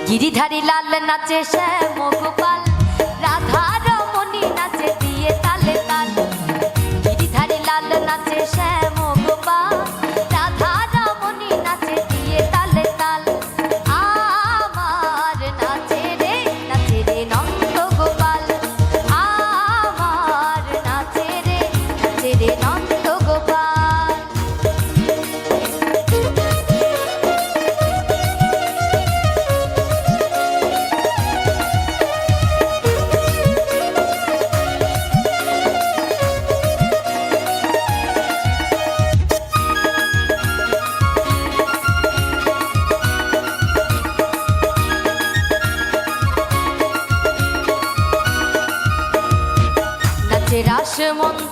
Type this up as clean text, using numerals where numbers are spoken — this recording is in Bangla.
গিরিধারী লাল নাচে শ্যাম গোপাল, রাধা রমণী নাচে দিয়ে তালে তাল। গিরিধারী লাল নাচে শ্যাম গোপাল, রাধা রমণী নাচে দিয়ে তালে তাল। আমার নাচে রে নন্দ গোপাল, আমার নাচে রে নন্দ গোপাল। রাসমন্দ